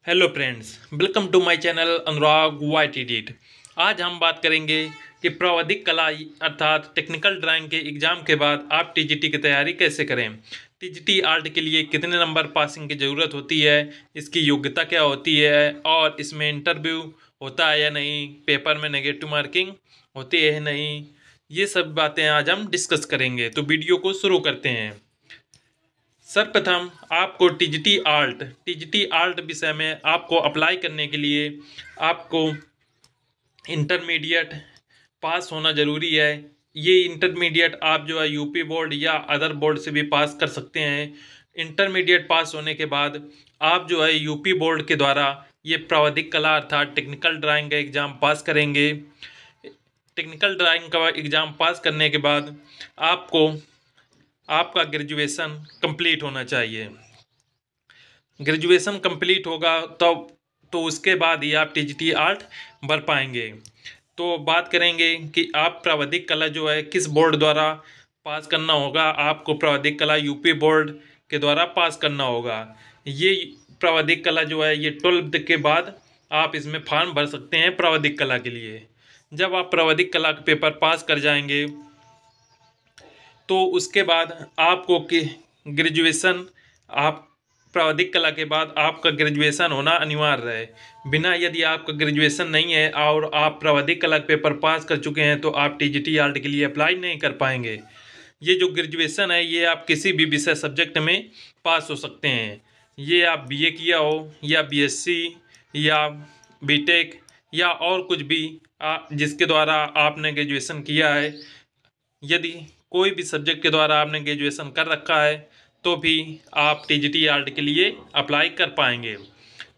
Hello friends, welcome to my channel Anurag white edit. आज हम बात करेंगे कि प्रावधिक कला अर्थात टेक्निकल ड्राइंग के एग्ज़ाम के बाद आप टीजीटी की तैयारी कैसे करें। टीजीटी आर्ट के लिए कितने नंबर पासिंग की ज़रूरत होती है, इसकी योग्यता क्या होती है और इसमें इंटरव्यू होता है या नहीं, पेपर में नेगेटिव मार्किंग होती है या नहीं, ये सब बातें आज हम डिस्कस करेंगे। तो वीडियो को शुरू करते हैं। सर्वप्रथम आपको टीजीटी आर्ट विषय में आपको अप्लाई करने के लिए आपको इंटरमीडिएट पास होना ज़रूरी है। ये इंटरमीडिएट आप जो है यूपी बोर्ड या अदर बोर्ड से भी पास कर सकते हैं। इंटरमीडिएट पास होने के बाद आप जो है यूपी बोर्ड के द्वारा ये प्रावधिक कला अर्थात टेक्निकल ड्राइंग का एग्ज़ाम पास करेंगे। टेक्निकल ड्राइंग का एग्ज़ाम पास करने के बाद आपका ग्रेजुएशन कंप्लीट होना चाहिए। ग्रेजुएशन कंप्लीट होगा तब तो उसके बाद ही आप टीजीटी आर्ट भर पाएंगे। तो बात करेंगे कि आप प्रावधिक कला जो है किस बोर्ड द्वारा पास करना होगा। आपको प्रावधिक कला यूपी बोर्ड के द्वारा पास करना होगा। ये प्रावधिक कला जो है ये 12th के बाद आप इसमें फॉर्म भर सकते हैं प्रावधिक कला के लिए। जब आप प्रावधिक कला का पेपर पास कर जाएंगे तो उसके बाद आपको ग्रेजुएशन आप प्रावधिक कला के बाद आपका ग्रेजुएशन होना अनिवार्य है। बिना यदि आपका ग्रेजुएशन नहीं है और आप प्रावधिक कला का पेपर पास कर चुके हैं तो आप टीजीटी आर्ट के लिए अप्लाई नहीं कर पाएंगे। ये जो ग्रेजुएशन है ये आप किसी भी विषय सब्जेक्ट में पास हो सकते हैं। ये आप बीए किया हो या बीएससी या बीटेक या और कुछ भी जिसके द्वारा आपने ग्रेजुएशन किया है, यदि कोई भी सब्जेक्ट के द्वारा आपने ग्रेजुएशन कर रखा है तो भी आप टीजीटी आर्ट के लिए अप्लाई कर पाएंगे।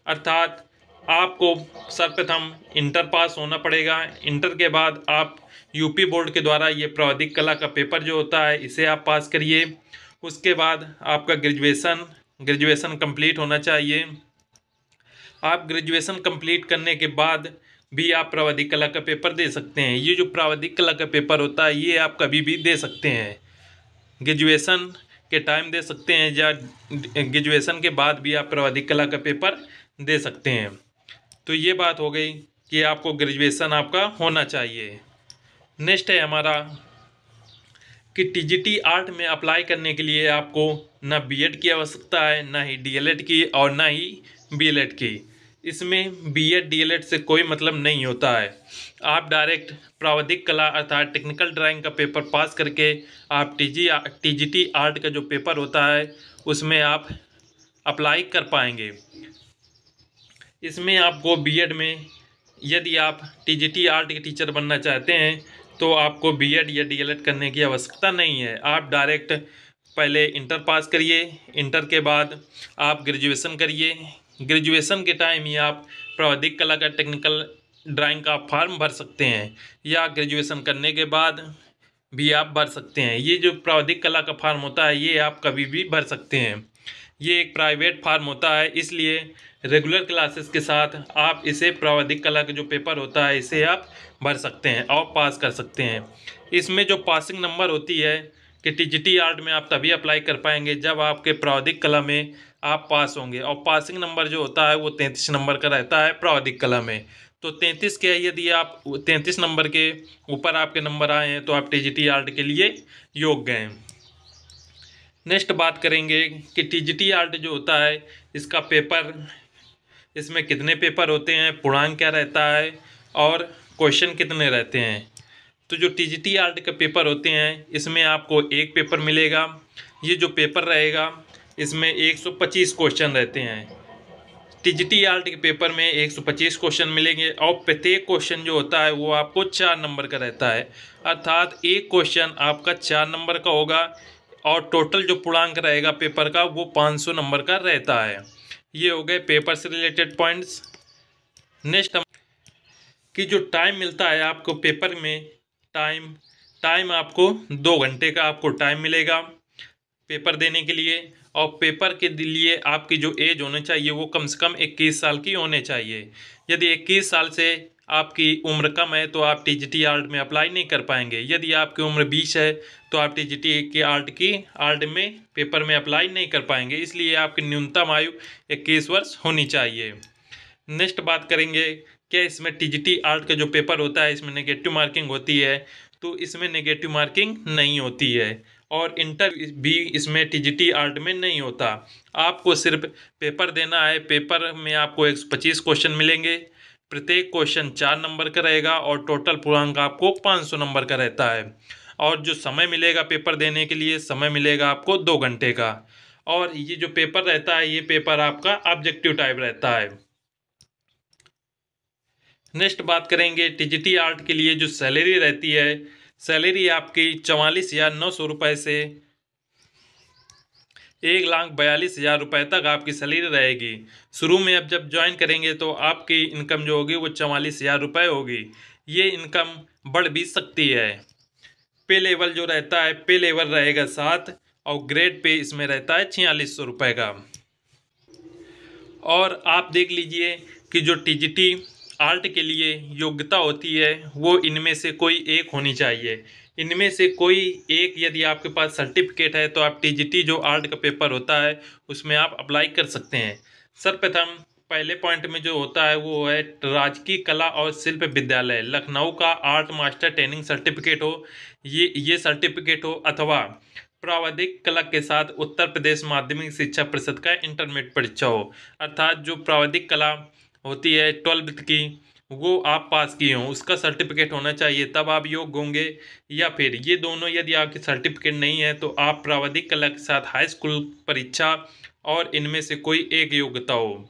अर्थात आपको सर्वप्रथम इंटर पास होना पड़ेगा। इंटर के बाद आप यूपी बोर्ड के द्वारा ये प्रावधिक कला का पेपर जो होता है इसे आप पास करिए। उसके बाद आपका ग्रेजुएशन कंप्लीट होना चाहिए। आप ग्रेजुएशन कंप्लीट करने के बाद भी आप प्रावधिक कला का पेपर दे सकते हैं। ये जो प्रावधिक कला का पेपर होता है ये आप कभी भी दे सकते हैं। ग्रेजुएशन के टाइम दे सकते हैं या ग्रेजुएशन के बाद भी आप प्रावधिक कला का पेपर दे सकते हैं। तो ये बात हो गई कि आपको ग्रेजुएशन आपका होना चाहिए। नेक्स्ट है हमारा कि टीजीटी आर्ट में अप्लाई करने के लिए आपको ना बीएड की आवश्यकता है, ना ही डीएलएड की और ना ही बीएलएड की। इसमें बीएड डीएलएड से कोई मतलब नहीं होता है। आप डायरेक्ट प्रावधिक कला अर्थात टेक्निकल ड्राइंग का पेपर पास करके आप टीजीटी आर्ट का जो पेपर होता है उसमें आप अप्लाई कर पाएंगे। इसमें आपको बीएड में यदि आप टीजीटी आर्ट के टीचर बनना चाहते हैं तो आपको बीएड या डीएलएड करने की आवश्यकता नहीं है। आप डायरेक्ट पहले इंटर पास करिए, इंटर के बाद आप ग्रेजुएशन करिए। ग्रेजुएशन के टाइम ही आप प्रावधिक कला का टेक्निकल ड्राइंग का फॉर्म भर सकते हैं या ग्रेजुएशन करने के बाद भी आप भर सकते हैं। ये जो प्रावधिक कला का फॉर्म होता है ये आप कभी भी भर सकते हैं। ये एक प्राइवेट फॉर्म होता है, इसलिए रेगुलर क्लासेस के साथ आप इसे प्रावधिक कला का जो पेपर होता है इसे आप भर सकते हैं और पास कर सकते हैं। इसमें जो पासिंग नंबर होती है कि टीजीटी आर्ट में आप तभी अप्लाई कर पाएंगे जब आपके प्रावधिक कला में आप पास होंगे, और पासिंग नंबर जो होता है वो 33 नंबर का रहता है प्रावधिक कला में। तो 33 के यदि आप 33 नंबर के ऊपर आपके नंबर आए हैं तो आप टीजीटी आर्ट के लिए योग्य हैं। नेक्स्ट बात करेंगे कि टीजीटी आर्ट जो होता है इसका पेपर, इसमें कितने पेपर होते हैं, पूर्णांक क्या रहता है और क्वेश्चन कितने रहते हैं। तो जो टीजीटी आर्ट के पेपर होते हैं इसमें आपको एक पेपर मिलेगा। ये जो पेपर रहेगा इसमें 125 क्वेश्चन रहते हैं। टीजीटी आर्ट के पेपर में 125 क्वेश्चन मिलेंगे और प्रत्येक क्वेश्चन जो होता है वो आपको 4 नंबर का रहता है। अर्थात एक क्वेश्चन आपका 4 नंबर का होगा और टोटल जो पूर्णांक रहेगा पेपर का वो 500 नंबर का रहता है। ये हो गए पेपर से रिलेटेड पॉइंट्स। नेक्स्ट कि जो टाइम मिलता है आपको पेपर में, टाइम आपको 2 घंटे का आपको टाइम मिलेगा पेपर देने के लिए। और पेपर के लिए आपकी जो एज होनी चाहिए वो कम से कम 21 साल की होनी चाहिए। यदि 21 साल से आपकी उम्र कम है तो आप टीजीटी आर्ट में अप्लाई नहीं कर पाएंगे। यदि आपकी उम्र 20 है तो आप टीजीटी के आर्ट में पेपर में अप्लाई नहीं कर पाएंगे। इसलिए आपकी न्यूनतम आयु 21 वर्ष होनी चाहिए। नेक्स्ट बात करेंगे क्या इसमें टीजीटी आर्ट का जो पेपर होता है इसमें नेगेटिव मार्किंग होती है, तो इसमें नेगेटिव मार्किंग नहीं होती है और इंटर भी इसमें टीजीटी आर्ट में नहीं होता। आपको सिर्फ पेपर देना है। पेपर में आपको 125 क्वेश्चन मिलेंगे, प्रत्येक क्वेश्चन 4 नंबर का रहेगा और टोटल पूर्णांक आपको 500 नंबर का रहता है। और जो समय मिलेगा पेपर देने के लिए, समय मिलेगा आपको 2 घंटे का। और ये जो पेपर रहता है ये पेपर आपका ऑब्जेक्टिव टाइप रहता है। नेक्स्ट बात करेंगे टीजीटी आर्ट के लिए जो सैलरी रहती है, सैलरी आपकी 44,900 रुपये से 1,42,000 रुपये तक आपकी सैलरी रहेगी। शुरू में अब जब ज्वाइन करेंगे तो आपकी इनकम जो होगी वो 44,000 रुपये होगी। ये इनकम बढ़ भी सकती है। पे लेवल जो रहता है, पे लेवल रहेगा 7 और ग्रेड पे इसमें रहता है 4600 रुपये का। और आप देख लीजिए कि जो टीजीटी आर्ट के लिए योग्यता होती है वो इनमें से कोई एक होनी चाहिए। इनमें से कोई एक यदि आपके पास सर्टिफिकेट है तो आप टीजीटी जो आर्ट का पेपर होता है उसमें आप अप्लाई कर सकते हैं। सर्वप्रथम पहले पॉइंट में जो होता है वो है राजकीय कला और शिल्प विद्यालय लखनऊ का आर्ट मास्टर ट्रेनिंग सर्टिफिकेट हो, ये सर्टिफिकेट हो, अथवा प्रावधिक कला के साथ उत्तर प्रदेश माध्यमिक शिक्षा परिषद का इंटरमीडिएट परीक्षा हो। अर्थात जो प्रावधिक कला होती है 12वीं की वो आप पास किए हों उसका सर्टिफिकेट होना चाहिए, तब आप योग्य होंगे। या फिर ये दोनों यदि आपके सर्टिफिकेट नहीं है तो आप प्रावधिक कला के साथ हाई स्कूल परीक्षा और इनमें से कोई एक योग्यता हो।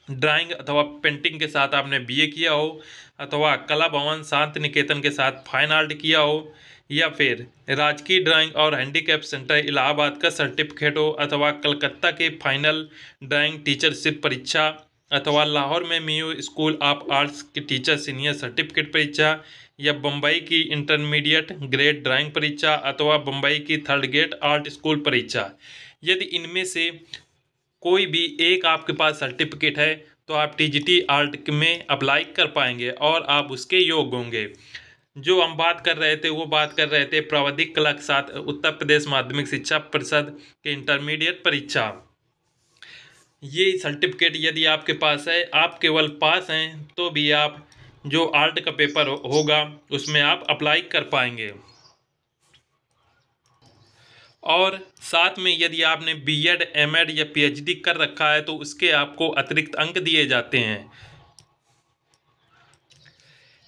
ड्राइंग अथवा पेंटिंग के साथ आपने बीए किया हो, अथवा कला भवन शांति निकेतन के साथ फाइन आर्ट किया हो, या फिर राजकीय ड्राइंग और हैंडीकैप सेंटर इलाहाबाद का सर्टिफिकेट हो, अथवा कलकत्ता के फाइनल ड्राइंग टीचरशिप परीक्षा, अथवा लाहौर में मियो स्कूल ऑफ आर्ट्स की टीचर सीनियर सर्टिफिकेट परीक्षा, या बम्बई की इंटरमीडिएट ग्रेड ड्राइंग परीक्षा, अथवा बम्बई की थर्ड ग्रेड आर्ट स्कूल परीक्षा। यदि इनमें से कोई भी एक आपके पास सर्टिफिकेट है तो आप टीजीटी आर्ट में अप्लाई कर पाएंगे और आप उसके योग्य होंगे। जो हम बात कर रहे थे वो बात कर रहे थे प्रावधिक कला के साथ उत्तर प्रदेश माध्यमिक शिक्षा परिषद के इंटरमीडिएट परीक्षा। ये सर्टिफिकेट यदि आपके पास है, आप केवल पास हैं तो भी आप जो आर्ट का पेपर होगा उसमें आप अप्लाई कर पाएंगे। और साथ में यदि आपने बीएड, एमएड या पीएचडी कर रखा है तो उसके आपको अतिरिक्त अंक दिए जाते हैं।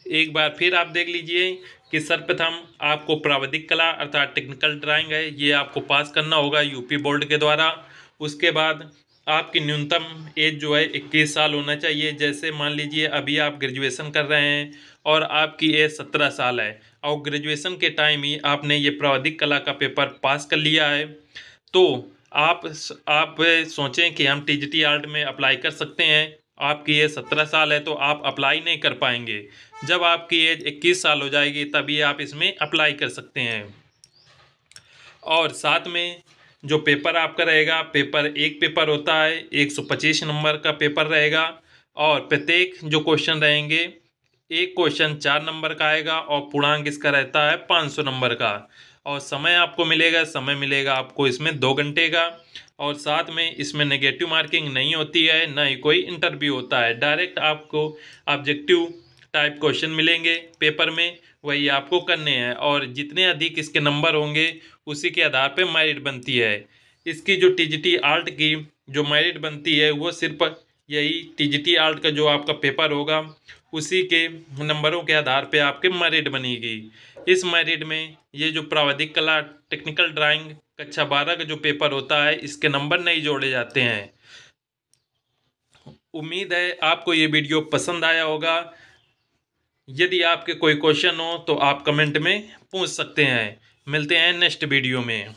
एक बार फिर आप देख लीजिए कि सर्वप्रथम आपको प्रावधिक कला अर्थात टेक्निकल ड्राइंग है ये आपको पास करना होगा यूपी बोर्ड के द्वारा। उसके बाद आपकी न्यूनतम एज जो है 21 साल होना चाहिए। जैसे मान लीजिए अभी आप ग्रेजुएशन कर रहे हैं और आपकी एज 17 साल है और ग्रेजुएशन के टाइम ही आपने ये प्रावधिक कला का पेपर पास कर लिया है, तो आप सोचें कि हम टीजीटी आर्ट में अप्लाई कर सकते हैं। आपकी एज 17 साल है तो आप अप्लाई नहीं कर पाएंगे। जब आपकी एज 21 साल हो जाएगी तभी आप इसमें अप्लाई कर सकते हैं। और साथ में जो पेपर आपका रहेगा, एक पेपर होता है 125 नंबर का पेपर रहेगा और प्रत्येक जो क्वेश्चन रहेंगे एक क्वेश्चन 4 नंबर का आएगा और पूर्णांक इसका रहता है 500 नंबर का। और समय आपको मिलेगा आपको इसमें 2 घंटे का। और साथ में इसमें नेगेटिव मार्किंग नहीं होती है, ना ही कोई इंटरव्यू होता है। डायरेक्ट आपको ऑब्जेक्टिव टाइप क्वेश्चन मिलेंगे पेपर में, वही आपको करने हैं और जितने अधिक इसके नंबर होंगे उसी के आधार पे मेरिट बनती है। इसकी जो टीजीटी आर्ट की जो मेरिट बनती है वो सिर्फ यही टीजीटी आर्ट का जो आपका पेपर होगा उसी के नंबरों के आधार पे आपके मेरिट बनेगी। इस मेरिट में ये जो प्रावधिक कला टेक्निकल ड्राइंग कक्षा 12 का जो पेपर होता है इसके नंबर नहीं जोड़े जाते हैं। उम्मीद है आपको ये वीडियो पसंद आया होगा। यदि आपके कोई क्वेश्चन हो तो आप कमेंट में पूछ सकते हैं। मिलते हैं नेक्स्ट वीडियो में।